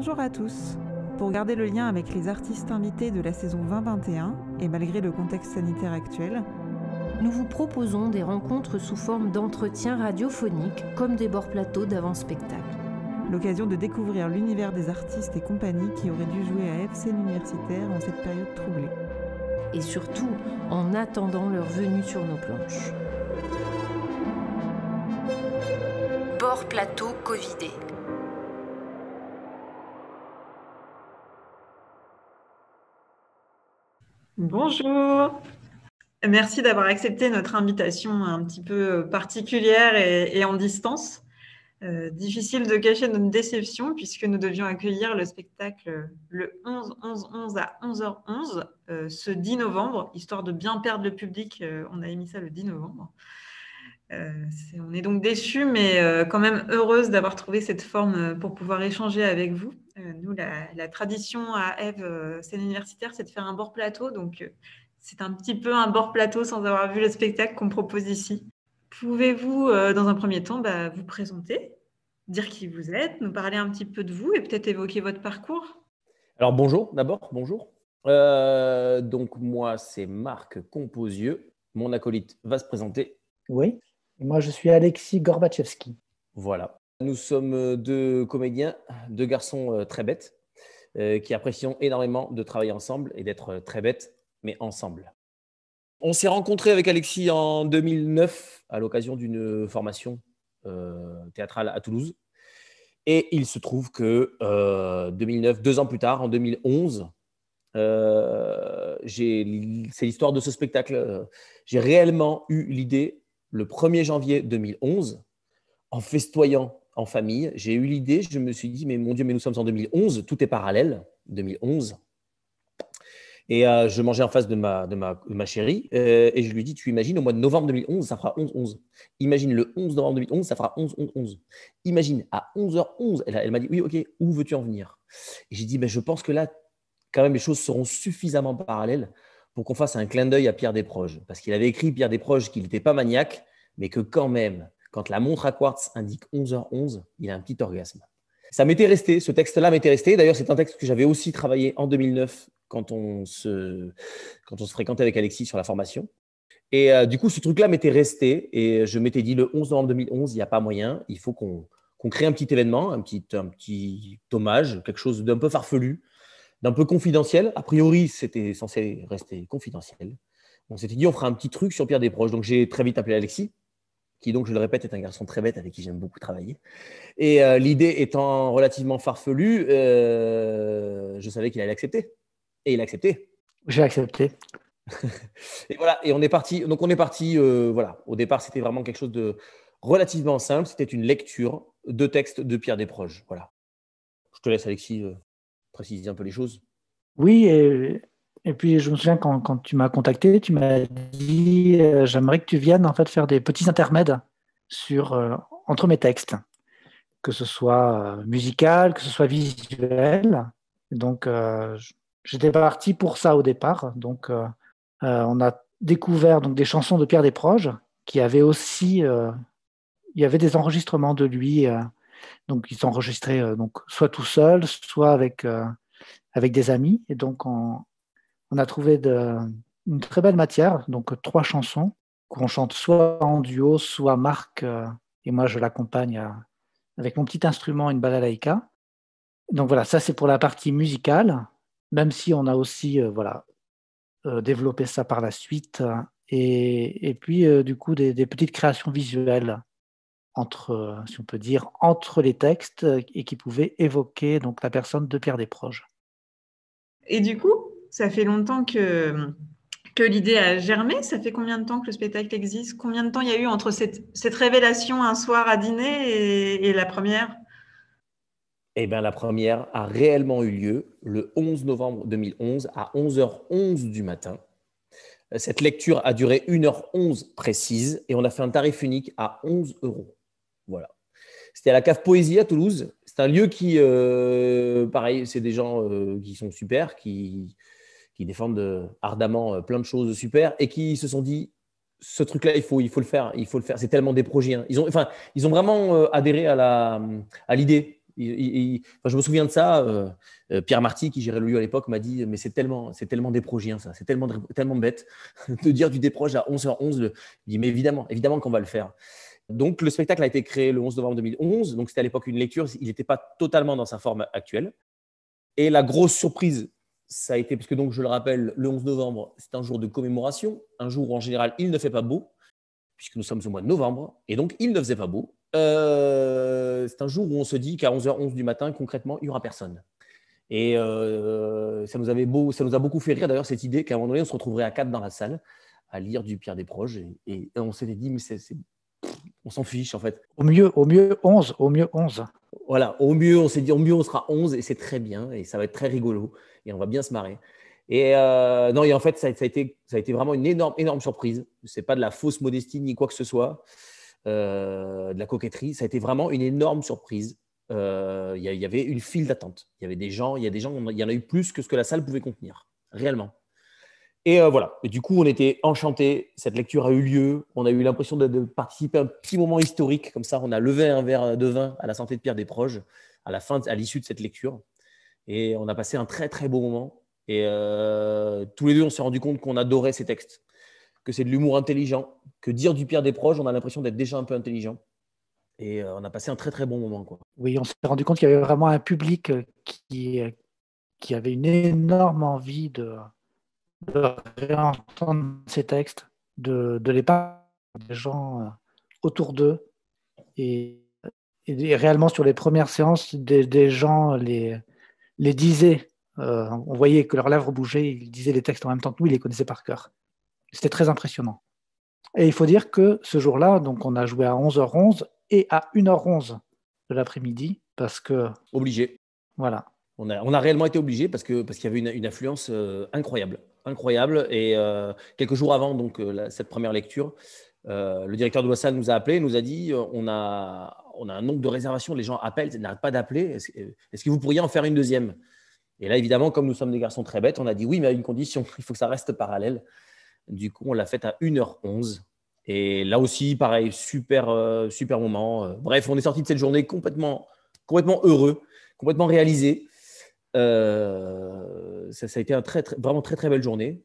Bonjour à tous. Pour garder le lien avec les artistes invités de la saison 2021 et malgré le contexte sanitaire actuel, nous vous proposons des rencontres sous forme d'entretiens radiophoniques comme des bords-plateaux d'avant-spectacle. L'occasion de découvrir l'univers des artistes et compagnies qui auraient dû jouer à FCN Universitaire en cette période troublée. Et surtout, en attendant leur venue sur nos planches. Bord-plateau Covidé. Bonjour, merci d'avoir accepté notre invitation un petit peu particulière et en distance. Difficile de cacher notre déception puisque nous devions accueillir le spectacle le 11-11-11 à 11h11 ce 10 novembre, histoire de bien perdre le public. On a émis ça le 10 novembre. On est donc déçus, mais quand même heureuse d'avoir trouvé cette forme pour pouvoir échanger avec vous. Nous, la tradition à Eve, scène universitaire, c'est de faire un bord plateau. Donc, c'est un petit peu un bord plateau sans avoir vu le spectacle qu'on propose ici. Pouvez-vous, dans un premier temps, vous présenter, dire qui vous êtes, nous parler un petit peu de vous et peut-être évoquer votre parcours? Alors, bonjour d'abord, bonjour. Donc, moi, c'est Marc Composieux. Mon acolyte va se présenter. Oui, et moi, je suis Alexis Gorbachevski. Voilà. Nous sommes deux comédiens, deux garçons très bêtes qui apprécions énormément de travailler ensemble et d'être très bêtes, mais ensemble. On s'est rencontrés avec Alexis en 2009 à l'occasion d'une formation théâtrale à Toulouse. Et il se trouve que 2009, 2 ans plus tard, en 2011, c'est l'histoire de ce spectacle. J'ai réellement eu l'idée le 1er janvier 2011, en festoyant en famille. J'ai eu l'idée, je me suis dit, mais mon Dieu, mais nous sommes en 2011, tout est parallèle, 2011. Et je mangeais en face de ma chérie et je lui dis, tu imagines, au mois de novembre 2011, ça fera 11-11. Imagine le 11 novembre 2011, ça fera 11-11-11. Imagine, à 11h11, elle m'a dit, oui, ok, où veux-tu en venir? Et j'ai dit, je pense que là, quand même, les choses seront suffisamment parallèles pour qu'on fasse un clin d'œil à Pierre Desproges. Parce qu'il avait écrit, Pierre Desproges, qu'il n'était pas maniaque, mais que quand même, quand la montre à quartz indique 11h11, il a un petit orgasme. Ça m'était resté, ce texte-là m'était resté. D'ailleurs, c'est un texte que j'avais aussi travaillé en 2009 quand on se fréquentait avec Alexis sur la formation. Et du coup, ce truc-là m'était resté et je m'étais dit, le 11 novembre 2011, il n'y a pas moyen, il faut qu'on crée un petit événement, un petit hommage, quelque chose d'un peu farfelu, d'un peu confidentiel. A priori, c'était censé rester confidentiel. On s'était dit, on fera un petit truc sur Pierre Desproges. Donc, j'ai très vite appelé Alexis, qui donc, je le répète, est un garçon très bête avec qui j'aime beaucoup travailler. Et l'idée étant relativement farfelue, je savais qu'il allait accepter. Et il a accepté. J'ai accepté. Et voilà, et on est parti. Donc, on est parti, voilà. Au départ, c'était vraiment quelque chose de relativement simple. C'était une lecture de textes de Pierre Desproges. Voilà. Je te laisse, Alexis, préciser un peu les choses. Oui, et puis je me souviens quand tu m'as contacté, tu m'as dit j'aimerais que tu viennes en fait faire des petits intermèdes entre mes textes, que ce soit musical, que ce soit visuel. Donc j'étais parti pour ça au départ. Donc on a découvert donc des chansons de Pierre Desproges qui avaient aussi il y avait des enregistrements de lui. Donc ils s'enregistraient donc soit tout seul, soit avec des amis. Et donc on a trouvé une très belle matière, donc 3 chansons qu'on chante soit en duo, soit Marc et moi je l'accompagne avec mon petit instrument, une balalaïka. Donc voilà, ça c'est pour la partie musicale, même si on a aussi développé ça par la suite. Et puis du coup des petites créations visuelles si on peut dire, entre les textes et qui pouvaient évoquer donc la personne de Pierre Desproges. Et du coup, ça fait longtemps que l'idée a germé. Ça fait combien de temps que le spectacle existe? Combien de temps il y a eu entre cette révélation un soir à dîner et la première? Eh bien, la première a réellement eu lieu le 11 novembre 2011 à 11h11 du matin. Cette lecture a duré 1h11 précise et on a fait un tarif unique à 11 €. Voilà. C'était à la Cave Poésie à Toulouse. C'est un lieu qui, pareil, c'est des gens qui sont super, qui défendent ardemment plein de choses super et qui se sont dit, ce truc-là, il faut le faire. C'est tellement des projets. Hein. Ils ont vraiment adhéré à l'idée. Enfin, je me souviens de ça. Pierre Marty, qui gérait le lieu à l'époque, m'a dit « Mais c'est tellement déprogien, ça. C'est tellement bête de dire du déproge à 11h11. » Il dit « Mais évidemment qu'on va le faire. » Donc, le spectacle a été créé le 11 novembre 2011. Donc, c'était à l'époque une lecture. Il n'était pas totalement dans sa forme actuelle. Et la grosse surprise, ça a été, parce que donc, je le rappelle, le 11 novembre, c'est un jour de commémoration, un jour où en général, il ne fait pas beau, puisque nous sommes au mois de novembre, et donc il ne faisait pas beau. C'est un jour où on se dit qu'à 11h11 du matin, concrètement, il n'y aura personne. Et ça nous a beaucoup fait rire, d'ailleurs, cette idée qu'à un moment donné, on se retrouverait à 4 dans la salle, à lire du Pierre Desproges, et on s'était dit, mais on s'en fiche, en fait. Au mieux 11. Voilà, au mieux, on s'est dit, au mieux, on sera 11, et c'est très bien, et ça va être très rigolo, et on va bien se marrer. Et non, et en fait, ça a été vraiment une énorme surprise. Ce n'est pas de la fausse modestie ni quoi que ce soit, de la coquetterie. Ça a été vraiment une énorme surprise. Il y avait une file d'attente. Il y avait des gens, il y en a eu plus que ce que la salle pouvait contenir, réellement. Et voilà. Et du coup, on était enchantés. Cette lecture a eu lieu. On a eu l'impression de participer à un petit moment historique. Comme ça, on a levé un verre de vin à la santé de Pierre Desproges à l'issue de cette lecture. Et on a passé un très, très beau moment. Et tous les deux, on s'est rendu compte qu'on adorait ces textes, que c'est de l'humour intelligent, que dire du Pierre Desproges, on a l'impression d'être déjà un peu intelligent. Et on a passé un très, très bon moment, quoi. Oui, on s'est rendu compte qu'il y avait vraiment un public qui avait une énorme envie de réentendre ces textes, de les parler des gens autour d'eux. Et réellement, sur les premières séances, des gens les disaient. On voyait que leurs lèvres bougeaient, ils disaient les textes en même temps que nous, ils les connaissaient par cœur. C'était très impressionnant. Et il faut dire que ce jour-là, donc on a joué à 11h11 et à 1h11 de l'après-midi, parce que… Obligé. Voilà. On a réellement été obligé parce qu'il y avait une affluence incroyable. Et quelques jours avant donc, cette première lecture, le directeur de la salle nous a appelé, nous a dit on a un nombre de réservations, les gens appellent, ils n'arrêtent pas d'appeler. Est-ce que vous pourriez en faire une deuxième ? Et là, évidemment, comme nous sommes des garçons très bêtes, on a dit oui, mais à une condition, il faut que ça reste parallèle. Du coup, on l'a faite à 1h11. Et là aussi, pareil, super moment. Bref, on est sorti de cette journée complètement heureux, complètement réalisé. Ça a été vraiment très, très belle journée.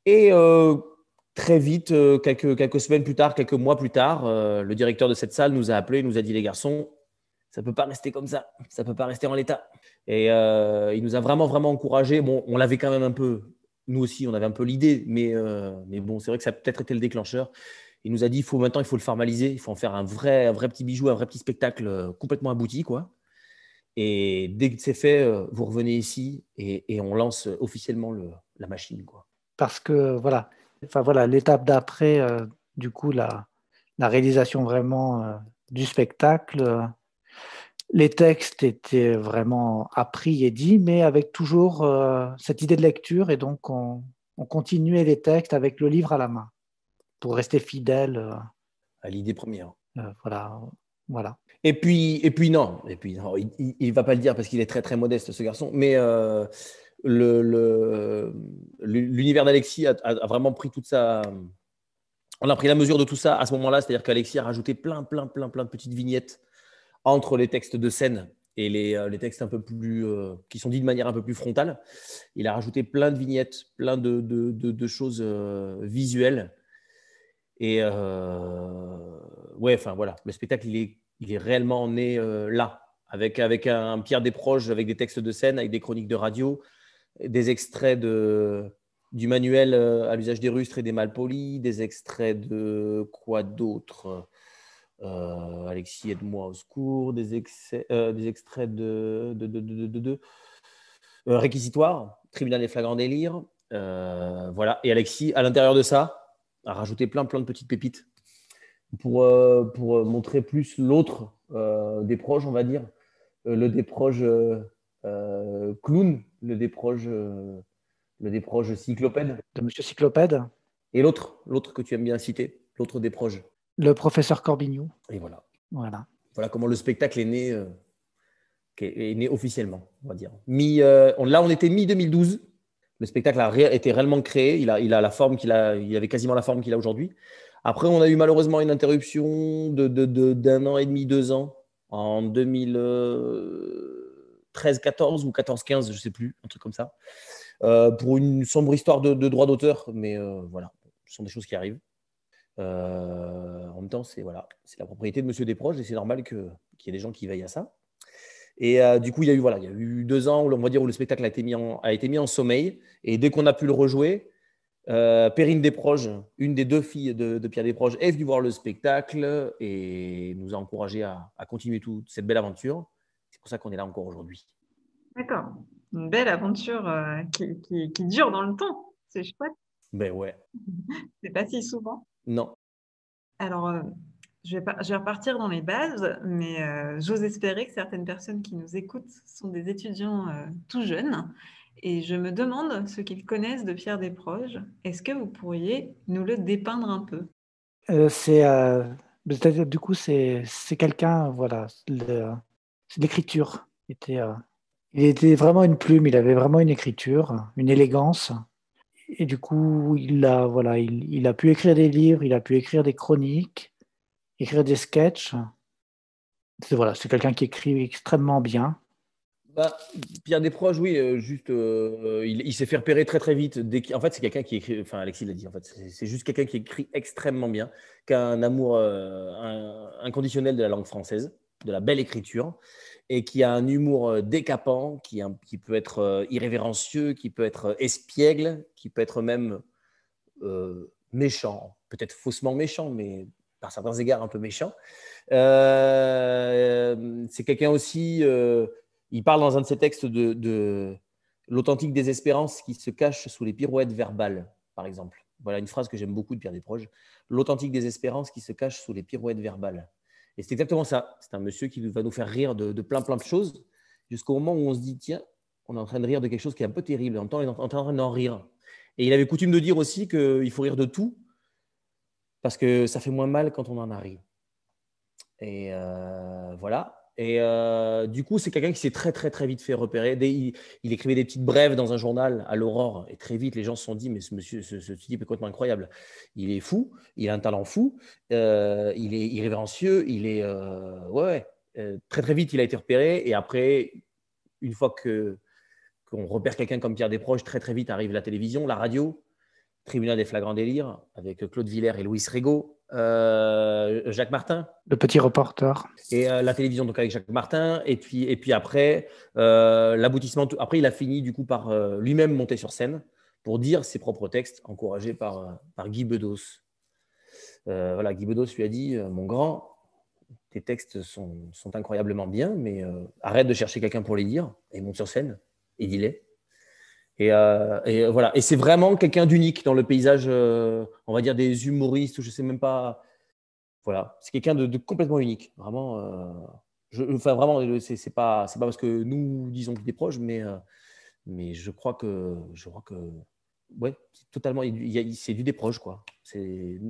Et très vite, quelques semaines plus tard, quelques mois plus tard, le directeur de cette salle nous a appelés, nous a dit les garçons, ça ne peut pas rester comme ça, ça ne peut pas rester en l'état. Et il nous a vraiment encouragés. Bon, on l'avait quand même un peu, nous aussi, on avait un peu l'idée, mais bon, c'est vrai que ça a peut-être été le déclencheur. Il nous a dit maintenant, il faut le formaliser, il faut en faire un vrai petit bijou, un vrai petit spectacle complètement abouti, quoi. Et dès que c'est fait, vous revenez ici et on lance officiellement la machine, quoi. Parce que voilà, l'étape d'après, du coup, la réalisation vraiment du spectacle, les textes étaient vraiment appris et dits, mais avec toujours cette idée de lecture, et donc on continuait les textes avec le livre à la main pour rester fidèle à l'idée première. Voilà. Et puis non, il va pas le dire parce qu'il est très très modeste, ce garçon, mais l'univers d'Alexis a vraiment pris toute sa… On a pris la mesure de tout ça à ce moment-là, c'est-à-dire qu'Alexis a rajouté plein de petites vignettes entre les textes de scène et les textes un peu plus qui sont dits de manière un peu plus frontale. Il a rajouté plein de vignettes, plein de choses visuelles. Et voilà, le spectacle il est réellement né là, avec un Pierre Desproges, avec des textes de scène, avec des chroniques de radio, des extraits du manuel à l'usage des rustres et des malpolis, des extraits de quoi d'autre, Alexis, aide-moi au secours, des extraits de réquisitoire, tribunal des flagrants délires, voilà. Et Alexis, à l'intérieur de ça, a rajouté plein de petites pépites pour montrer plus l'autre Desproges, on va dire, le Desproges clown, le Desproges cyclopède. De Monsieur Cyclopède. Et l'autre que tu aimes bien citer, l'autre Desproges. Le professeur Corbignou. Et voilà. Voilà Comment le spectacle est né officiellement, on va dire. Là, on était mi-2012. Le spectacle a été réellement créé. Il a la forme il avait quasiment la forme qu'il a aujourd'hui. Après, on a eu malheureusement une interruption d'un an et demi, 2 ans, en 2013-14 ou 14-15, je ne sais plus, un truc comme ça, pour une sombre histoire de droit d'auteur. Mais voilà, ce sont des choses qui arrivent. En même temps, c'est la propriété de Monsieur Desproges et c'est normal qu'il y ait des gens qui veillent à ça. Et du coup, il y a eu 2 ans où, on va dire, où le spectacle a été mis en sommeil. Et dès qu'on a pu le rejouer, Perrine Desproges, une des 2 filles de Pierre Desproges, est venue voir le spectacle et nous a encouragés à continuer toute cette belle aventure. C'est pour ça qu'on est là encore aujourd'hui. D'accord. Une belle aventure qui dure dans le temps. C'est chouette. Ben ouais. C'est pas si souvent. Non. Alors, je vais repartir dans les bases, mais j'ose espérer que certaines personnes qui nous écoutent sont des étudiants tout jeunes. Et je me demande ce qu'ils connaissent de Pierre Desproges. Est-ce que vous pourriez nous le dépeindre un peu? Du coup, c'est quelqu'un, voilà, c'est l'écriture. Il était vraiment une plume, il avait vraiment une écriture, une élégance. Et du coup, il a pu écrire des livres, il a pu écrire des chroniques, écrire des sketchs. C'est quelqu'un qui écrit extrêmement bien. Pierre Desproges, oui, il s'est fait repérer très très vite. En fait, c'est quelqu'un qui écrit, enfin Alexis l'a dit, en fait, c'est juste quelqu'un qui écrit extrêmement bien, qui a un amour inconditionnel de la langue française, de la belle écriture, et qui a un humour décapant, qui peut être irrévérencieux, qui peut être espiègle, qui peut être même méchant, peut-être faussement méchant, mais par certains égards un peu méchant. C'est quelqu'un aussi... il parle dans un de ses textes de l'authentique désespérance qui se cache sous les pirouettes verbales, par exemple. Voilà une phrase que j'aime beaucoup de Pierre Desproges. L'authentique désespérance qui se cache sous les pirouettes verbales. Et c'est exactement ça. C'est un monsieur qui va nous faire rire de plein de choses, jusqu'au moment où on se dit, tiens, on est en train de rire de quelque chose qui est un peu terrible. En même temps, on est en train d'en rire. Et il avait coutume de dire aussi qu'il faut rire de tout, parce que ça fait moins mal quand on en a ri. Et voilà. Et du coup, c'est quelqu'un qui s'est très, très, très vite fait repérer. Il écrivait des petites brèves dans un journal à l'Aurore. Et très vite, les gens se sont dit, mais ce monsieur, ce type est complètement incroyable. Il est fou, il a un talent fou, il est irrévérencieux, il est… très, très vite, il a été repéré. Et après, une fois qu'on repère quelqu'un comme Pierre Desproges, très, très vite arrive la télévision, la radio, Tribunal des flagrants délires, avec Claude Villers et Louis Régaud, Jacques Martin. Le petit reporter. Et la télévision, donc avec Jacques Martin. Et puis après, l'aboutissement. Après, il a fini du coup par lui-même monter sur scène pour dire ses propres textes, encouragé par Guy Bedos. Guy Bedos lui a dit, mon grand, tes textes sont incroyablement bien, mais arrête de chercher quelqu'un pour les dire et monte sur scène et dis-les. Et voilà. Et c'est vraiment quelqu'un d'unique dans le paysage, on va dire, des humoristes, ou je ne sais même pas. Voilà, c'est quelqu'un de complètement unique. Vraiment, c'est pas parce que nous disons qu'il est proche, mais je crois que ouais, c'est totalement, c'est du Desproges, quoi. C'est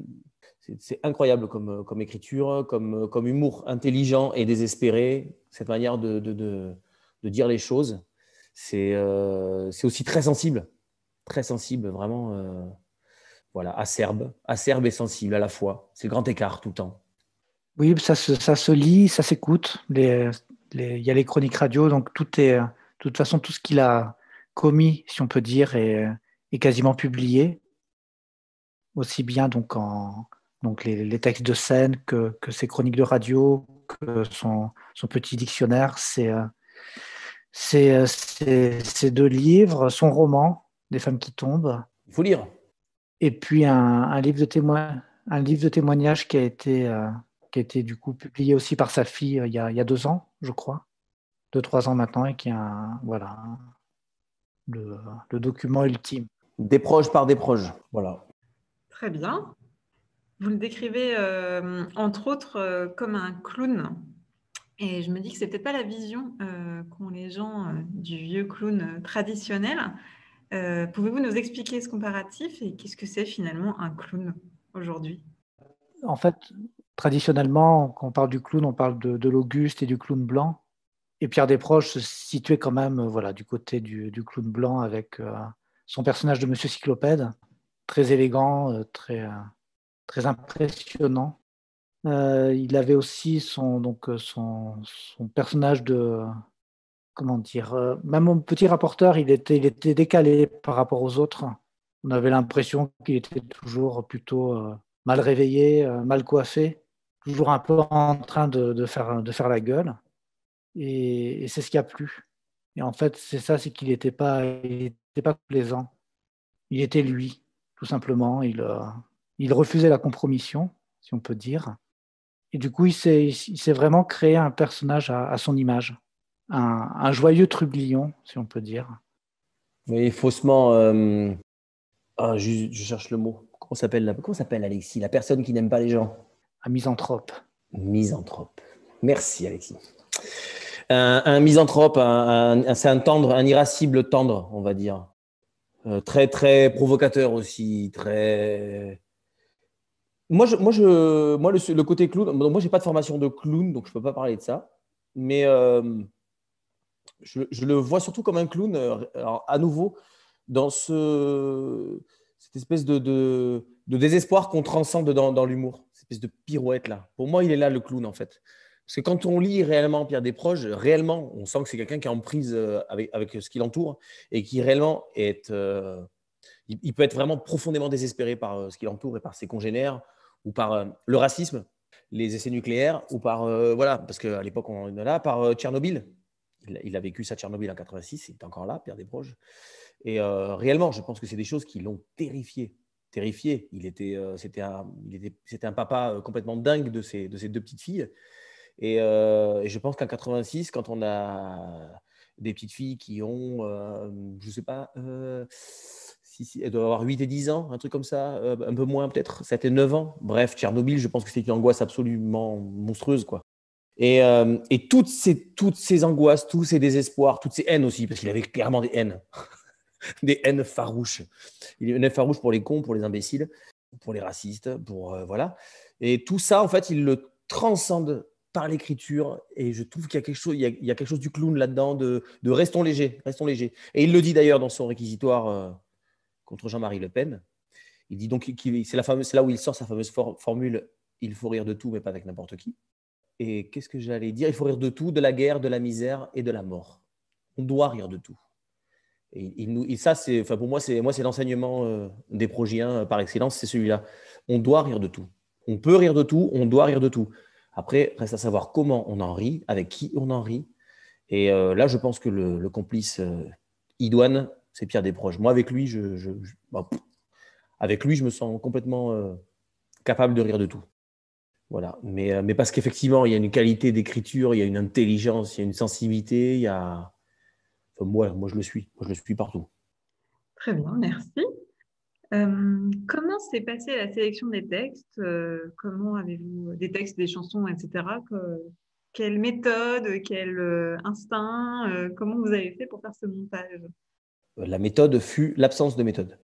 incroyable comme écriture, comme humour intelligent et désespéré, cette manière de dire les choses. C'est aussi très sensible, vraiment. Voilà, acerbe et sensible à la fois. C'est le grand écart tout le temps. Oui, ça se lit, ça s'écoute. Il y a les chroniques radio, donc de toute façon, tout ce qu'il a commis, si on peut dire, est quasiment publié. Aussi bien donc les textes de scène que ses chroniques de radio, que son petit dictionnaire. Ces 2 livres, son roman, Des femmes qui tombent. Il faut lire. Et puis un livre de témoignages qui a été du coup publié aussi par sa fille il y a 2 ans, je crois, 2-3 ans maintenant, et qui est le document ultime. Desproges par Desproges, voilà. Très bien. Vous le décrivez entre autres comme un clown. Et je me dis que c'est peut-être pas la vision qu'ont les gens du vieux clown traditionnel. Pouvez-vous nous expliquer ce comparatif et qu'est-ce que c'est finalement un clown aujourd'hui? En fait, traditionnellement, quand on parle du clown, on parle de l'Auguste et du clown blanc. Et Pierre Desproges se situait quand même du côté du clown blanc avec son personnage de Monsieur Cyclopède, très élégant, très impressionnant. Il avait aussi son personnage de, comment dire, même au petit rapporteur, il était décalé par rapport aux autres. On avait l'impression qu'il était toujours plutôt mal réveillé, mal coiffé, toujours un peu en train de faire la gueule. Et c'est ce qui a plu. Et en fait, c'est ça, c'est qu'il était pas plaisant. Il était lui, tout simplement. Il refusait la compromission, si on peut dire. Et du coup, il s'est vraiment créé un personnage à son image. Un joyeux trublion, si on peut dire. Oui, faussement. Je cherche le mot. Comment s'appelle Alexis, la personne qui n'aime pas les gens? Un misanthrope. Misanthrope. Merci Alexis. Un misanthrope, c'est un tendre, un irascible tendre, on va dire. Très très provocateur aussi, très. Le côté clown. Moi, j'ai pas de formation de clown, donc je peux pas parler de ça. Mais je le vois surtout comme un clown. Alors, à nouveau, dans cette espèce de désespoir qu'on transcende dans l'humour, cette espèce de pirouette là. Pour moi, il est là le clown en fait. Parce que quand on lit réellement Pierre Desproges, réellement, on sent que c'est quelqu'un qui est en prise avec ce qui l'entoure et qui réellement il peut être vraiment profondément désespéré par ce qui l'entoure et par ses congénères ou par le racisme, les essais nucléaires ou par, voilà, parce qu'à l'époque, on en est là, par Tchernobyl. Il a vécu ça, Tchernobyl en 86, il est encore là, Pierre Desproges. Et réellement, je pense que c'est des choses qui l'ont terrifié. Terrifié. C'était un papa complètement dingue de ces deux petites filles. Et je pense qu'en 86, quand on a des petites filles qui ont, je ne sais pas, elles doivent avoir 8 et 10 ans, un truc comme ça, un peu moins peut-être, 7 et 9 ans. Bref, Tchernobyl, je pense que c'est une angoisse absolument monstrueuse, quoi. Et toutes ces angoisses, tous ces désespoirs, toutes ces haines aussi, parce qu'il avait clairement des haines, des haines farouches. Il y a une haine farouche pour les cons, pour les imbéciles, pour les racistes, voilà. Et tout ça, en fait, il le transcende par l'écriture, et je trouve qu'il y a quelque chose du clown là-dedans, de restons légers, restons légers. Et il le dit d'ailleurs dans son réquisitoire contre Jean-Marie Le Pen. Il dit donc, c'est là où il sort sa fameuse formule « il faut rire de tout, mais pas avec n'importe qui ». Et qu'est-ce que j'allais dire? Il faut rire de tout, de la guerre, de la misère et de la mort. On doit rire de tout. Et ça, pour moi, c'est l'enseignement des progiens par excellence, c'est celui-là. On doit rire de tout. On peut rire de tout, on doit rire de tout. Après, reste à savoir comment on en rit, avec qui on en rit. Et là, je pense que le complice idoine, c'est Pierre Desproges. Moi, avec lui, je me sens complètement capable de rire de tout. Voilà. Mais parce qu'effectivement, il y a une qualité d'écriture, il y a une intelligence, il y a une sensibilité, il y a… Enfin, moi, je le suis. Moi, je le suis partout. Très bien, merci. Comment s'est passée la sélection des textes? Comment avez-vous des textes, des chansons, etc. Quelle méthode, quel instinct, comment vous avez fait pour faire ce montage? La méthode fut l'absence de méthode.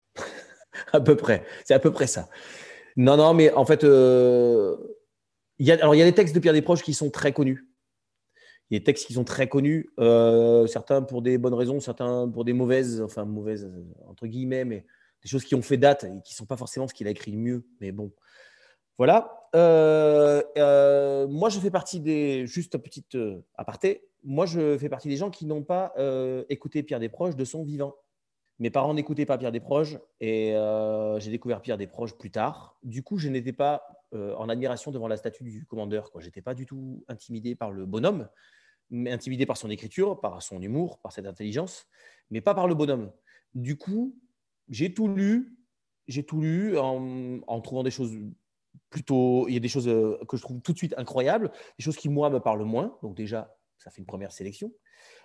À peu près. C'est à peu près ça. Non, mais en fait, il y a des textes de Pierre Desproges qui sont très connus. Il y a des textes qui sont très connus, certains pour des bonnes raisons, certains pour des mauvaises, entre guillemets, mais des choses qui ont fait date et qui ne sont pas forcément ce qu'il a écrit mieux. Mais bon, voilà. Moi, je fais partie juste un petit aparté, moi, je fais partie des gens qui n'ont pas écouté Pierre Desproges de son vivant. Mes parents n'écoutaient pas Pierre Desproges et j'ai découvert Pierre Desproges plus tard. Du coup, je n'étais pas en admiration devant la statue du commandeur. Je n'étais pas du tout intimidé par le bonhomme, mais intimidé par son écriture, par son humour, par cette intelligence, mais pas par le bonhomme. Du coup, j'ai tout lu en trouvant des choses plutôt… Il y a des choses que je trouve tout de suite incroyables, des choses qui, moi, me parlent moins. Donc déjà, ça fait une première sélection.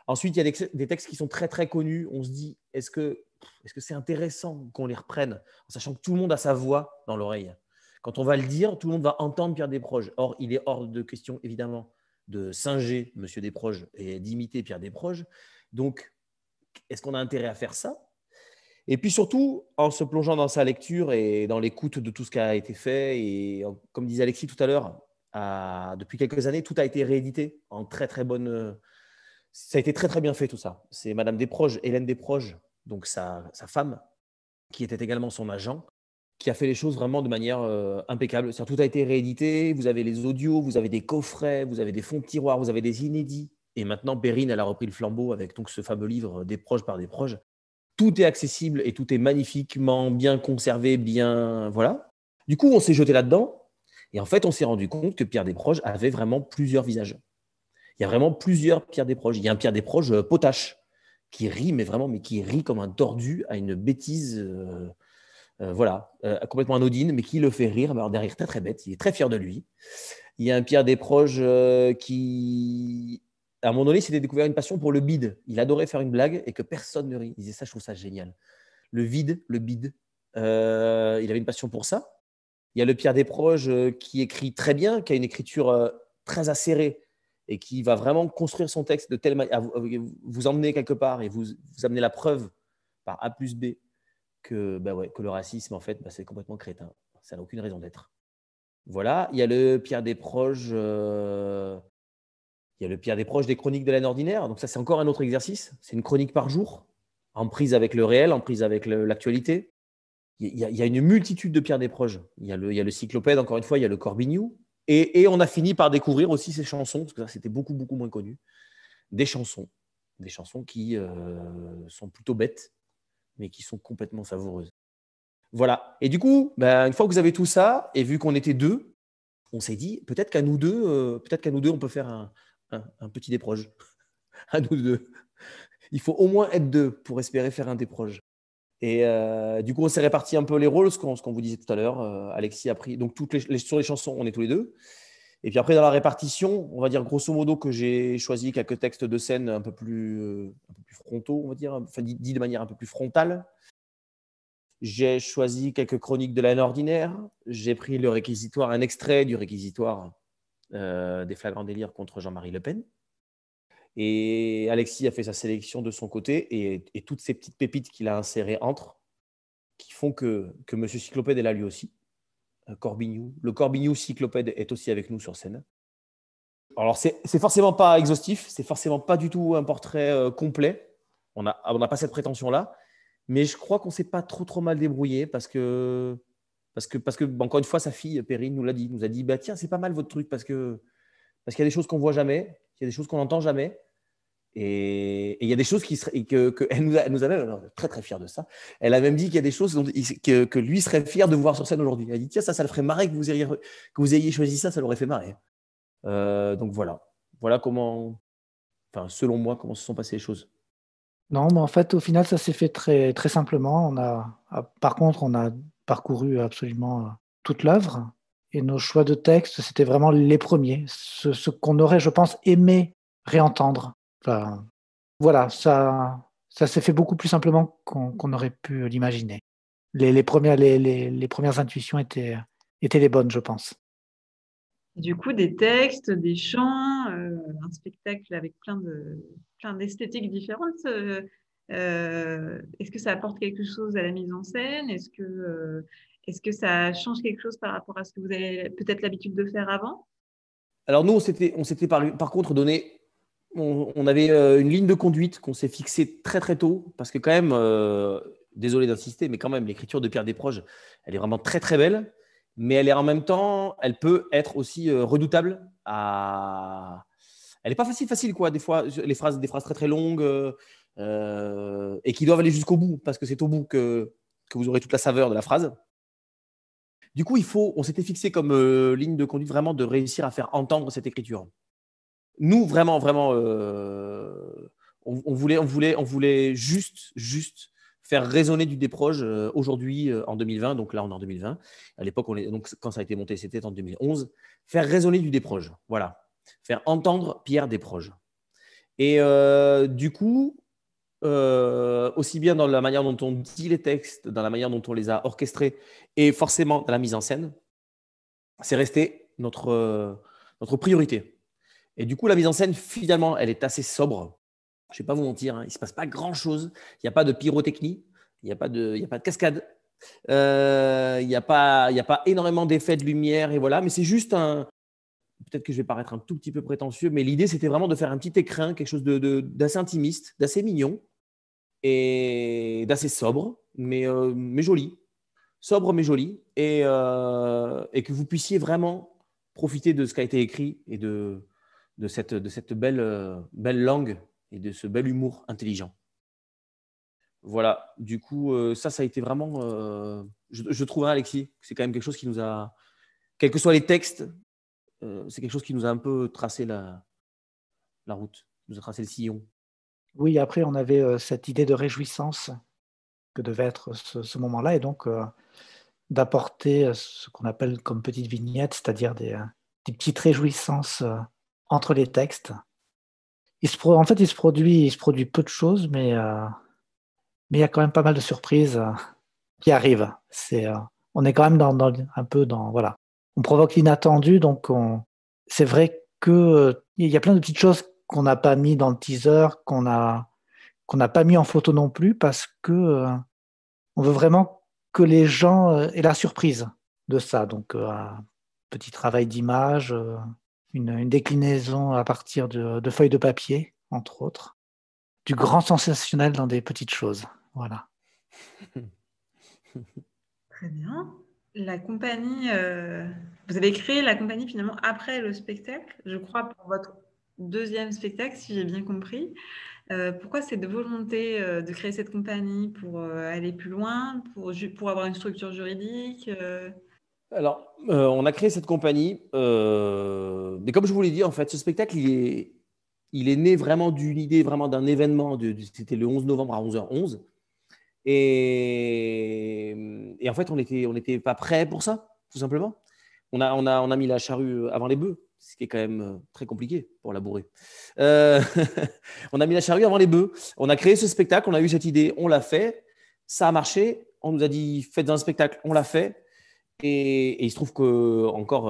Ensuite, il y a des textes qui sont très, très connus. On se dit, est-ce que c'est intéressant qu'on les reprenne, en sachant que tout le monde a sa voix dans l'oreille? Quand on va le dire, tout le monde va entendre Pierre Desproges. Or, il est hors de question, évidemment, de singer M. Desproges et d'imiter Pierre Desproges. Donc, est-ce qu'on a intérêt à faire ça? Et puis surtout, en se plongeant dans sa lecture et dans l'écoute de tout ce qui a été fait, et comme disait Alexis tout à l'heure, depuis quelques années, tout a été réédité en très, très bonne… Ça a été très, très bien fait tout ça. C'est Madame Desproges, Hélène Desproges, donc sa femme, qui était également son agent, qui a fait les choses vraiment de manière impeccable. C'est-à-dire, tout a été réédité, vous avez les audios, vous avez des coffrets, vous avez des fonds de tiroir, vous avez des inédits. Et maintenant, Perrine, elle a repris le flambeau avec donc ce fameux livre Des proches par des proches. Tout est accessible et tout est magnifiquement bien conservé, bien… Voilà. Du coup, on s'est jeté là-dedans et en fait, on s'est rendu compte que Pierre Desproges avait vraiment plusieurs visages. Il y a vraiment plusieurs Pierre Desproges. Il y a un Pierre Desproges potache qui rit, mais qui rit comme un tordu à une bêtise… complètement anodine, mais qui le fait rire. Alors derrière, très très bête, il est très fier de lui. Il y a un Pierre Desproges qui, à un moment donné, s'était découvert une passion pour le bide. Il adorait faire une blague et que personne ne rit. Il disait ça, je trouve ça génial. Le vide, le bide. Il avait une passion pour ça. Il y a le Pierre Desproges qui écrit très bien, qui a une écriture très acérée et qui va vraiment construire son texte de telle manière, vous emmener quelque part et vous amener la preuve par A plus B que le racisme, en fait, c'est complètement crétin. Ça n'a aucune raison d'être. Voilà. Il y a le Pierre Desproges, des Chroniques de l'âne ordinaire. Donc ça, c'est encore un autre exercice. C'est une chronique par jour, en prise avec le réel, en prise avec l'actualité. Il y a une multitude de Pierre Desproges. Il y a le Cyclopède, encore une fois, il y a le Corbignou. Et on a fini par découvrir aussi ses chansons, parce que ça, c'était beaucoup, beaucoup moins connu. Des chansons qui sont plutôt bêtes, mais qui sont complètement savoureuses. Voilà. Et du coup, une fois que vous avez tout ça, et vu qu'on était deux, on s'est dit, peut-être qu'à nous deux, on peut faire un petit Desproges. À nous deux. Il faut au moins être deux pour espérer faire un Desproges. Et du coup, on s'est réparti un peu les rôles, ce qu'on vous disait tout à l'heure. Alexis a pris… Donc, sur les chansons, on est tous les deux. Et puis après, dans la répartition, on va dire grosso modo que j'ai choisi quelques textes de scène un peu plus frontaux, on va dire, enfin, dit de manière un peu plus frontale. J'ai choisi quelques chroniques de l'âne ordinaire. J'ai pris le réquisitoire, un extrait du réquisitoire des flagrants délires contre Jean-Marie Le Pen. Et Alexis a fait sa sélection de son côté et toutes ces petites pépites qu'il a insérées entre, qui font que Monsieur Cyclopède est là lui aussi. Corbignou. Le Corbignou Cyclopède est aussi avec nous sur scène. Alors, c'est forcément pas exhaustif, c'est forcément pas du tout un portrait complet. On n'a pas cette prétention-là, mais je crois qu'on s'est pas trop mal débrouillé parce que encore une fois, sa fille, Perrine, nous a dit tiens, c'est pas mal votre truc parce qu'il y a des choses qu'on voit jamais, il y a des choses qu'on n'entend jamais. Et il y a des choses qu'elle nous a même, très très fière de ça, elle a même dit qu'il y a des choses que lui serait fier de voir sur scène aujourd'hui. Elle a dit tiens, ça le ferait marrer que vous ayez choisi ça l'aurait fait marrer. Donc voilà comment, selon moi, comment se sont passées les choses. Non, mais en fait, au final, ça s'est fait très, très simplement. Par contre, on a parcouru absolument toute l'œuvre et nos choix de texte, c'était vraiment les premiers, ce qu'on aurait, je pense, aimé réentendre. Enfin, voilà, ça s'est fait beaucoup plus simplement qu'on aurait pu l'imaginer. Les premières intuitions étaient les bonnes, je pense. Du coup, des textes, des chants, un spectacle avec plein d'esthétiques différentes. Est-ce que ça apporte quelque chose à la mise en scène ? Est-ce que ça change quelque chose par rapport à ce que vous avez peut-être l'habitude de faire avant ? Alors nous, on s'était par contre donné… On avait une ligne de conduite qu'on s'est fixée très très tôt parce que quand même, désolé d'insister, mais quand même, l'écriture de Pierre Desproges, elle est vraiment très très belle, mais elle est en même temps, elle peut être aussi redoutable. Elle n'est pas facile quoi. Des fois, des phrases très très longues et qui doivent aller jusqu'au bout parce que c'est au bout que vous aurez toute la saveur de la phrase. Du coup, on s'était fixé comme ligne de conduite vraiment de réussir à faire entendre cette écriture. Nous, vraiment, on voulait juste faire résonner du Desproges aujourd'hui, en 2020. Donc là, on est en 2020. À l'époque, donc, quand ça a été monté, c'était en 2011. Faire résonner du Desproges. Voilà. Faire entendre Pierre Desproges. Et du coup, aussi bien dans la manière dont on dit les textes, dans la manière dont on les a orchestrés et forcément dans la mise en scène, c'est resté notre priorité. Et du coup, la mise en scène, finalement, elle est assez sobre. Je ne vais pas vous mentir, il ne se passe pas grand-chose. Il n'y a pas de pyrotechnie, il n'y a pas de cascade, il n'y a pas énormément d'effets de lumière. Et voilà. Mais c'est juste peut-être que je vais paraître un tout petit peu prétentieux, mais l'idée, c'était vraiment de faire un petit écrin, quelque chose d'assez intimiste, d'assez mignon et d'assez sobre, mais joli. sobre mais joli, et que vous puissiez vraiment profiter de ce qui a été écrit et de cette belle langue et de ce bel humour intelligent. Voilà, du coup, ça a été vraiment… je trouve, Alexis, que c'est quand même quelque chose qui nous a… Quels que soient les textes, c'est quelque chose qui nous a un peu tracé la route, nous a tracé le sillon. Oui, après, on avait cette idée de réjouissance que devait être ce moment-là, et donc d'apporter ce qu'on appelle comme petites vignettes, c'est-à-dire des petites réjouissances entre les textes. En fait, il se produit peu de choses, mais il y a quand même pas mal de surprises qui arrivent. On est quand même un peu dans… Voilà. On provoque l'inattendu, donc c'est vrai qu'il y a plein de petites choses qu'on n'a pas mis dans le teaser, qu'on n'a pas mis en photo non plus, parce que on veut vraiment que les gens aient la surprise de ça. Donc, un petit travail d'image, une déclinaison à partir de feuilles de papier, entre autres. Du grand sensationnel dans des petites choses. Voilà. Très bien. La compagnie, vous avez créé la compagnie finalement après le spectacle, je crois, pour votre deuxième spectacle, si j'ai bien compris. Pourquoi cette volonté de créer cette compagnie pour aller plus loin, pour avoir une structure juridique Alors, on a créé cette compagnie, mais comme je vous l'ai dit, en fait, ce spectacle, il est né vraiment d'une idée, vraiment d'un événement. C'était le 11 novembre à 11h11. Et en fait, on n'était pas prêt pour ça, tout simplement. On a mis la charrue avant les bœufs, ce qui est quand même très compliqué pour labourer. On a mis la charrue avant les bœufs. On a créé ce spectacle, on a eu cette idée, on l'a fait. Ça a marché. On nous a dit, faites un spectacle, on l'a fait. Et il se trouve que encore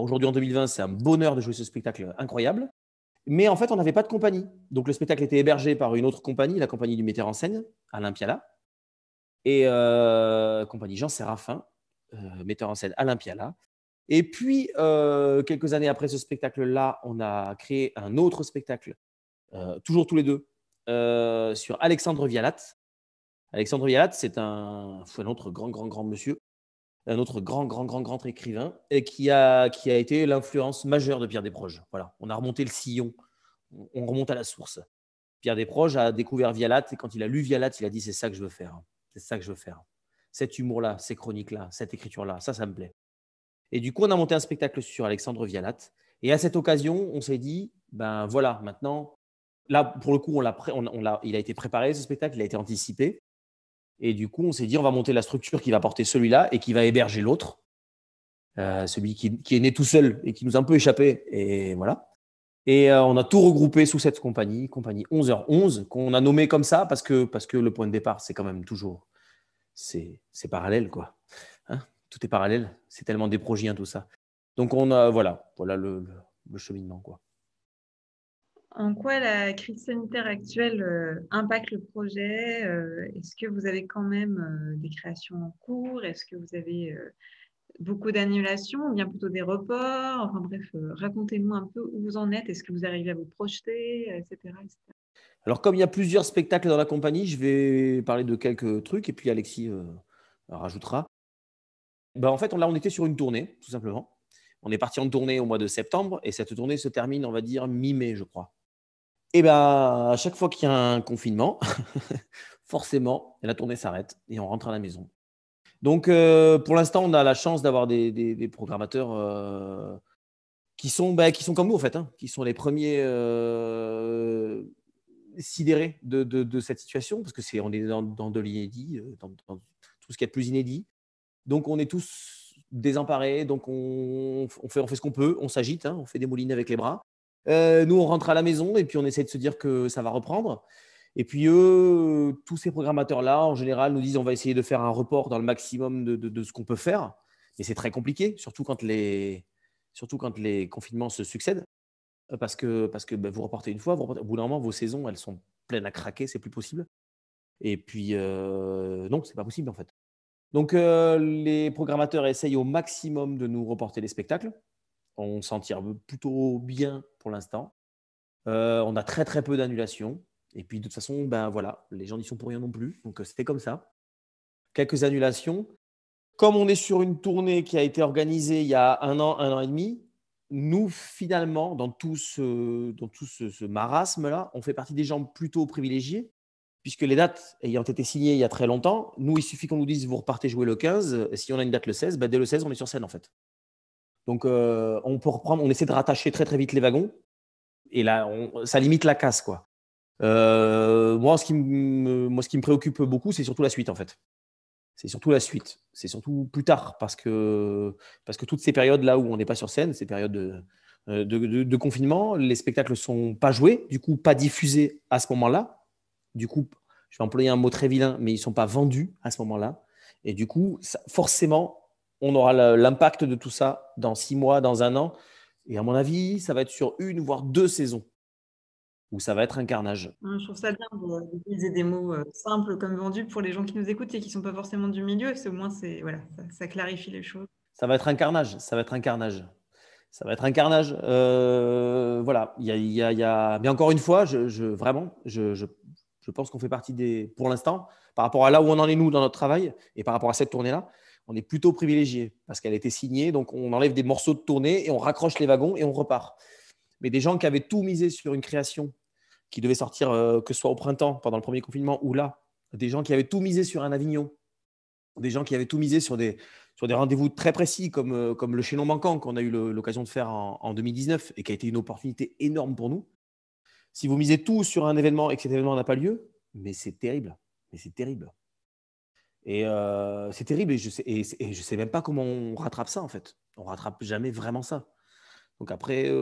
aujourd'hui en 2020, c'est un bonheur de jouer ce spectacle incroyable. Mais en fait, on n'avait pas de compagnie. Donc, le spectacle était hébergé par une autre compagnie, la compagnie du metteur en scène, Alain Piala, et compagnie Jean Séraphin, metteur en scène Alain Piala. Et puis, quelques années après ce spectacle-là, on a créé un autre spectacle, toujours tous les deux, sur Alexandre Vialat. Alexandre Vialat, c'est un autre grand monsieur, un autre grand écrivain, et qui a été l'influence majeure de Pierre Desproges. Voilà, on a remonté le sillon, on remonte à la source. Pierre Desproges a découvert Vialat, et quand il a lu Vialat, il a dit « c'est ça que je veux faire, c'est ça que je veux faire. Cet humour-là, ces chroniques-là, cette écriture-là, ça me plaît. » Et du coup, on a monté un spectacle sur Alexandre Vialat, et à cette occasion, on s'est dit « ben voilà, maintenant… » Là, pour le coup, il a été préparé, ce spectacle, il a été anticipé. Et du coup, on s'est dit, on va monter la structure qui va porter celui-là et qui va héberger l'autre, celui qui est né tout seul et qui nous a un peu échappé. Et voilà. Et on a tout regroupé sous cette compagnie 11h11, qu'on a nommé comme ça parce que le point de départ, c'est quand même toujours… C'est parallèle, quoi. Hein, tout est parallèle. C'est tellement déprogien, tout ça. Donc, voilà le cheminement, quoi. En quoi la crise sanitaire actuelle impacte le projet? Est-ce que vous avez quand même des créations en cours? Est-ce que vous avez beaucoup d'annulations ou bien plutôt des reports? Enfin bref, racontez-nous un peu où vous en êtes. Est-ce que vous arrivez à vous projeter, etc., etc. Alors, comme il y a plusieurs spectacles dans la compagnie, je vais parler de quelques trucs et puis Alexis rajoutera. Ben, en fait, là, on était sur une tournée, tout simplement. On est parti en tournée au mois de septembre et cette tournée se termine, on va dire, mi-mai, je crois. Et bien, à chaque fois qu'il y a un confinement, forcément, la tournée s'arrête et on rentre à la maison. Donc, pour l'instant, on a la chance d'avoir des programmateurs qui sont comme nous, en fait, hein, qui sont les premiers sidérés de cette situation, parce que on est dans de l'inédit, dans tout ce qui est plus inédit. Donc, on est tous désemparés, donc on fait ce qu'on peut, on s'agite, hein, on fait des moulines avec les bras. Nous, on rentre à la maison et puis on essaie de se dire que ça va reprendre. Et puis eux, tous ces programmateurs-là, en général, nous disent on va essayer de faire un report dans le maximum de ce qu'on peut faire. Mais c'est très compliqué, surtout quand les confinements se succèdent. Parce que vous reportez une fois, au bout d'un moment, vos saisons, elles sont pleines à craquer, c'est plus possible. Et puis, non, c'est pas possible en fait. Donc, les programmateurs essayent au maximum de nous reporter les spectacles. On s'en tire plutôt bien pour l'instant. On a très peu d'annulations. Et puis, de toute façon, ben voilà, les gens n'y sont pour rien non plus. Donc, c'était comme ça. Quelques annulations. comme on est sur une tournée qui a été organisée il y a un an et demi, nous, finalement, dans tout ce marasme-là, on fait partie des gens plutôt privilégiés, puisque les dates ayant été signées il y a très longtemps, nous, il suffit qu'on nous dise « vous repartez jouer le 15 », et si on a une date le 16, dès le 16, on est sur scène, en fait. Donc, on peut reprendre, on essaie de rattacher très, très vite les wagons, et là, ça limite la casse, quoi. Moi, ce qui me préoccupe beaucoup, c'est surtout la suite, en fait. C'est surtout la suite. C'est surtout plus tard, parce que toutes ces périodes-là où on n'est pas sur scène, ces périodes de confinement, les spectacles ne sont pas joués, du coup, pas diffusés à ce moment-là. Du coup, je vais employer un mot très vilain, mais ils ne sont pas vendus à ce moment-là. Et du coup, forcément, on aura l'impact de tout ça dans 6 mois, dans 1 an. Et à mon avis, ça va être sur 1 voire 2 saisons où ça va être un carnage. Je trouve ça bien d'utiliser des mots simples comme vendu pour les gens qui nous écoutent et qui ne sont pas forcément du milieu. Au moins, voilà, ça clarifie les choses. Ça va être un carnage. Ça va être un carnage. Ça va être un carnage. Voilà. Mais encore une fois, vraiment, je pense qu'on fait partie pour l'instant, par rapport à là où on en est nous dans notre travail et par rapport à cette tournée-là, on est plutôt privilégié parce qu'elle a été signée. Donc, on enlève des morceaux de tournée et on raccroche les wagons et on repart. Mais des gens qui avaient tout misé sur une création qui devait sortir, que ce soit au printemps, pendant le premier confinement, ou là, des gens qui avaient tout misé sur un Avignon, des gens qui avaient tout misé sur des rendez-vous très précis, comme le Chaînon Manquant qu'on a eu l'occasion de faire en 2019 et qui a été une opportunité énorme pour nous. Si vous misez tout sur un événement et que cet événement n'a pas lieu, mais c'est terrible. Mais c'est terrible. Et c'est terrible et je sais même pas comment on rattrape ça, en fait. On ne rattrape jamais vraiment ça. Donc après,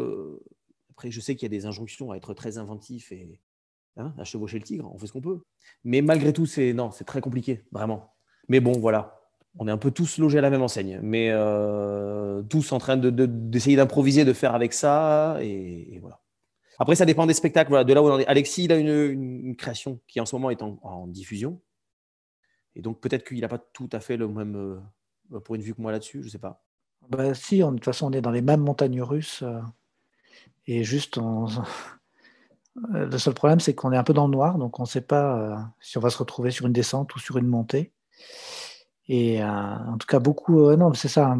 je sais qu'il y a des injonctions à être très inventif et à chevaucher le tigre. On fait ce qu'on peut. Mais malgré tout, c'est très compliqué, vraiment. Mais bon, voilà. On est un peu tous logés à la même enseigne, mais tous en train d'essayer d'improviser, de faire avec ça. Et voilà. Après, ça dépend des spectacles. Voilà, de là où on en est. Alexis, il a une création qui, en ce moment, est en diffusion. Et donc, peut-être qu'il n'a pas tout à fait le même point de vue que moi là-dessus. Je ne sais pas. Si, de toute façon, on est dans les mêmes montagnes russes. Et juste, le seul problème, c'est qu'on est un peu dans le noir. Donc, on ne sait pas si on va se retrouver sur une descente ou sur une montée. Et en tout cas, beaucoup… non, c'est ça.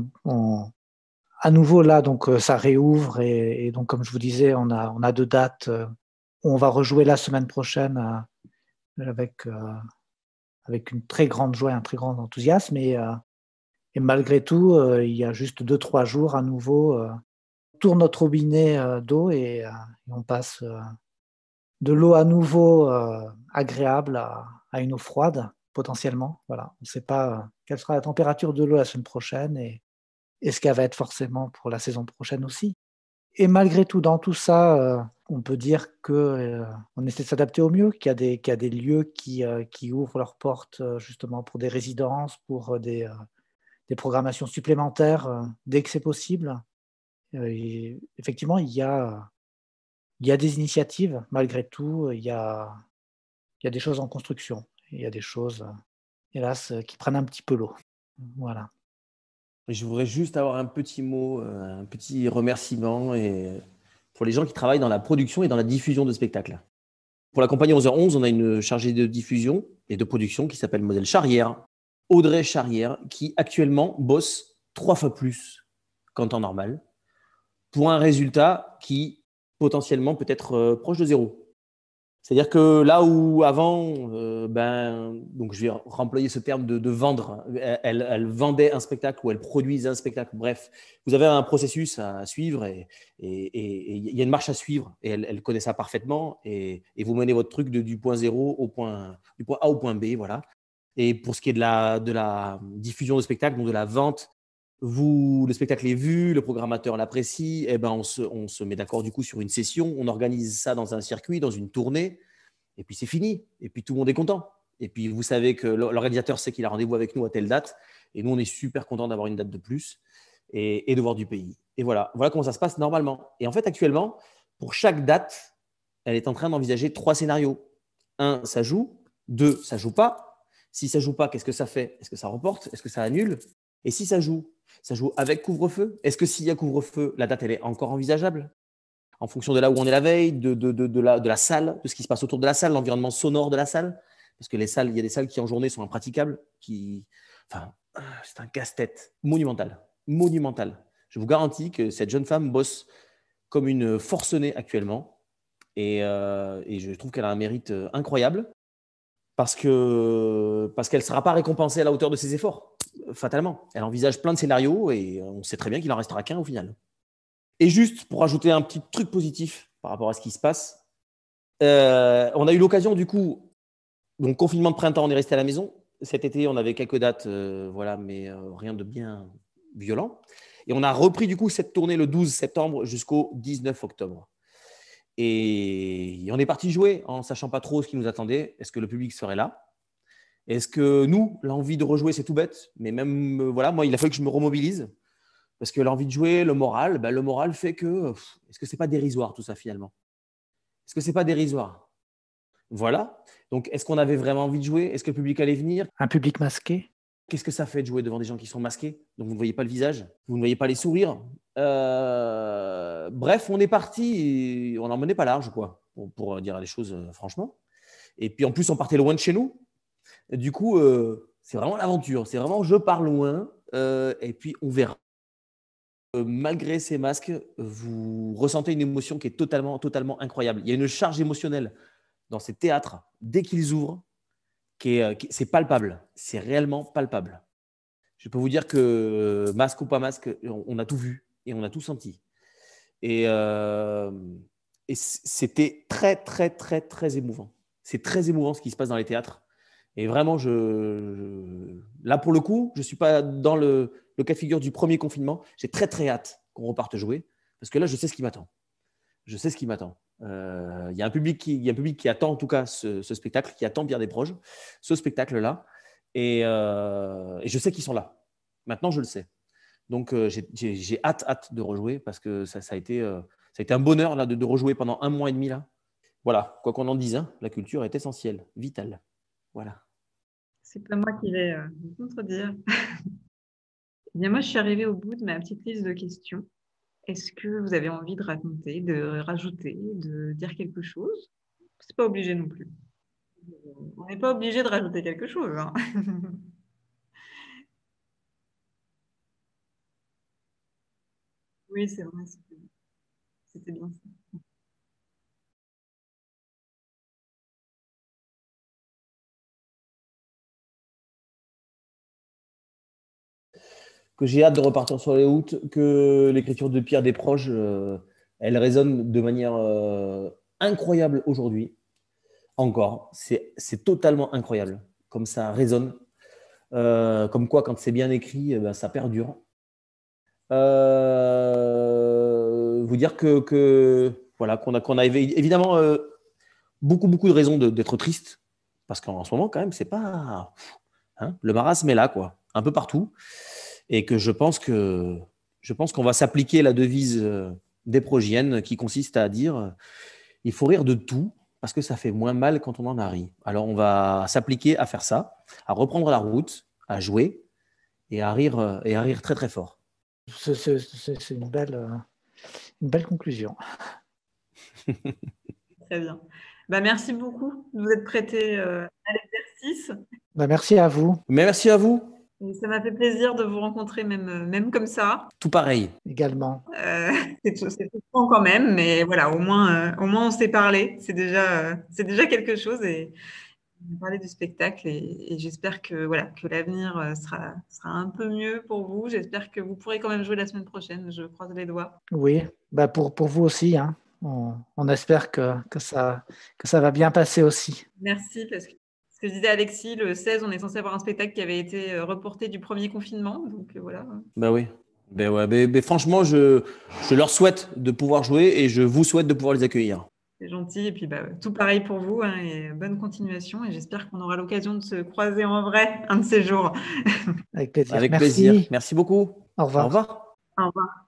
À nouveau, là, donc, ça réouvre. Et donc, comme je vous disais, on a 2 dates. On va rejouer la semaine prochaine avec une très grande joie et un très grand enthousiasme. Et malgré tout, il y a juste 2-3 jours à nouveau. On tourne notre robinet d'eau et on passe de l'eau à nouveau agréable à une eau froide, potentiellement. Voilà. On ne sait pas quelle sera la température de l'eau la semaine prochaine et ce qu'elle va être forcément pour la saison prochaine aussi. Et malgré tout, dans tout ça, on peut dire qu'on essaie de s'adapter au mieux, qu'il y a des lieux qui ouvrent leurs portes justement pour des résidences, pour des programmations supplémentaires dès que c'est possible. Et effectivement, il y a des initiatives, malgré tout, il y a des choses en construction. Il y a des choses, hélas, qui prennent un petit peu l'eau. Voilà. Je voudrais juste avoir un petit mot, un petit remerciement pour les gens qui travaillent dans la production et dans la diffusion de spectacles. Pour la compagnie 11h11, on a une chargée de diffusion et de production qui s'appelle Modèle Charrière, Audrey Charrière, qui actuellement bosse 3 fois plus qu'en temps normal, pour un résultat qui potentiellement peut être proche de 0. C'est-à-dire que là où avant, donc je vais remployer ce terme de vendre, elle vendait un spectacle ou elle produisait un spectacle. Bref, vous avez un processus à suivre et il y a une marche à suivre et elle connaît ça parfaitement et vous menez votre truc du point 0 du point A au point B, voilà. Et pour ce qui est de la diffusion de spectacle, donc de la vente, le spectacle est vu, le programmateur l'apprécie, on se met d'accord du coup sur une session, on organise ça dans un circuit, dans une tournée, et puis c'est fini, et puis tout le monde est content. Et puis vous savez que l'organisateur sait qu'il a rendez-vous avec nous à telle date, et nous on est super contents d'avoir une date de plus et de voir du pays. Et voilà comment ça se passe normalement. Et en fait actuellement, pour chaque date, elle est en train d'envisager 3 scénarios. 1, ça joue. 2, ça joue pas. Si ça joue pas, qu'est-ce que ça fait? Est-ce que ça reporte? Est-ce que ça annule? Et si ça joue avec couvre-feu? Est-ce que s'il y a couvre-feu, la date, elle est encore envisageable? En fonction de là où on est la veille, de la salle, de ce qui se passe autour de la salle, l'environnement sonore de la salle. Parce que il y a des salles qui en journée sont impraticables. c'est un casse-tête monumental. Monumental. Je vous garantis que cette jeune femme bosse comme une forcenée actuellement. Et je trouve qu'elle a un mérite incroyable parce qu'elle ne sera pas récompensée à la hauteur de ses efforts, fatalement. Elle envisage plein de scénarios et on sait très bien qu'il n'en restera qu'un au final. Et juste pour ajouter un petit truc positif par rapport à ce qui se passe, on a eu l'occasion du coup, donc confinement de printemps, on est resté à la maison. Cet été, on avait quelques dates, voilà, mais rien de bien violent. Et on a repris du coup cette tournée le 12 septembre jusqu'au 19 octobre. Et on est parti jouer en ne sachant pas trop ce qui nous attendait. Est-ce que le public serait là? Est-ce que nous, l'envie de rejouer, c'est tout bête, mais même, voilà, moi, il a fallu que je me remobilise parce que l'envie de jouer, le moral fait que, est-ce que ce n'est pas dérisoire tout ça finalement? Est-ce que ce n'est pas dérisoire? Voilà. Donc, est-ce qu'on avait vraiment envie de jouer? Est-ce que le public allait venir? Un public masqué? Qu'est-ce que ça fait de jouer devant des gens qui sont masqués, donc vous ne voyez pas le visage, vous ne voyez pas les sourires? Bref, on est parti et on n'en menait pas large, quoi, pour dire les choses franchement. Et puis en plus, on partait loin de chez nous. Du coup, c'est vraiment l'aventure. C'est vraiment je pars loin et puis on verra. Malgré ces masques, vous ressentez une émotion qui est totalement, totalement incroyable. Il y a une charge émotionnelle dans ces théâtres dès qu'ils ouvrent. C'est palpable, c'est réellement palpable. Je peux vous dire que masque ou pas masque, on a tout vu et on a tout senti. Et c'était très, très, très, très émouvant. C'est très émouvant ce qui se passe dans les théâtres. Et vraiment, là, pour le coup, je ne suis pas dans le cas de figure du premier confinement. J'ai très, très hâte qu'on reparte jouer parce que là, je sais ce qui m'attend. Je sais ce qui m'attend. Il y a un public qui attend en tout cas ce spectacle, qui attend Pierre Desproges, ce spectacle-là. Et je sais qu'ils sont là. Maintenant, je le sais. Donc, j'ai hâte de rejouer parce que ça a été un bonheur là, de rejouer pendant 1 mois et demi. Là. Voilà, quoi qu'on en dise, hein, la culture est essentielle, vitale. Voilà. C'est pas moi qui vais vous contredire. Eh bien, moi, je suis arrivée au bout de ma petite liste de questions. Est-ce que vous avez envie de raconter, de rajouter, de dire quelque chose? C'est pas obligé non plus. On n'est pas obligé de rajouter quelque chose. Hein. Oui, c'est vrai, c'était bien ça. Que j'ai hâte de repartir sur les routes, que l'écriture de Pierre Desproges, elle résonne de manière incroyable aujourd'hui. Encore, c'est totalement incroyable. Comme ça résonne. Comme quoi, quand c'est bien écrit, ça perdure. Vous dire voilà, qu'on a évidemment beaucoup de raisons d'être triste. Parce qu'en ce moment, quand même, c'est pas… Hein, le marasme est là, quoi, un peu partout. Et que je pense qu'on va s'appliquer la devise desprogienne qui consiste à dire il faut rire de tout parce que ça fait moins mal quand on en a ri. Alors on va s'appliquer à faire ça, à reprendre la route, à jouer et à rire très très fort. C'est une belle conclusion. Très bien. Merci beaucoup de vous être prêté à l'exercice. Merci à vous. Mais merci à vous. Et ça m'a fait plaisir de vous rencontrer même comme ça. Tout pareil. Également. C'est frustrant quand même, mais voilà, au moins on s'est parlé. C'est déjà quelque chose et on a parlé du spectacle et j'espère que l'avenir sera un peu mieux pour vous. J'espère que vous pourrez quand même jouer la semaine prochaine. Je croise les doigts. Oui, pour vous aussi. Hein. On espère que ça va bien passer aussi. Merci parce que ce que disait Alexis, le 16, on est censé avoir un spectacle qui avait été reporté du premier confinement. Donc voilà. Oui. Franchement, je leur souhaite de pouvoir jouer et je vous souhaite de pouvoir les accueillir. C'est gentil. Et puis tout pareil pour vous. Hein, et bonne continuation. Et j'espère qu'on aura l'occasion de se croiser en vrai un de ces jours. Avec plaisir. Avec plaisir. Merci beaucoup. Au revoir. Au revoir. Au revoir.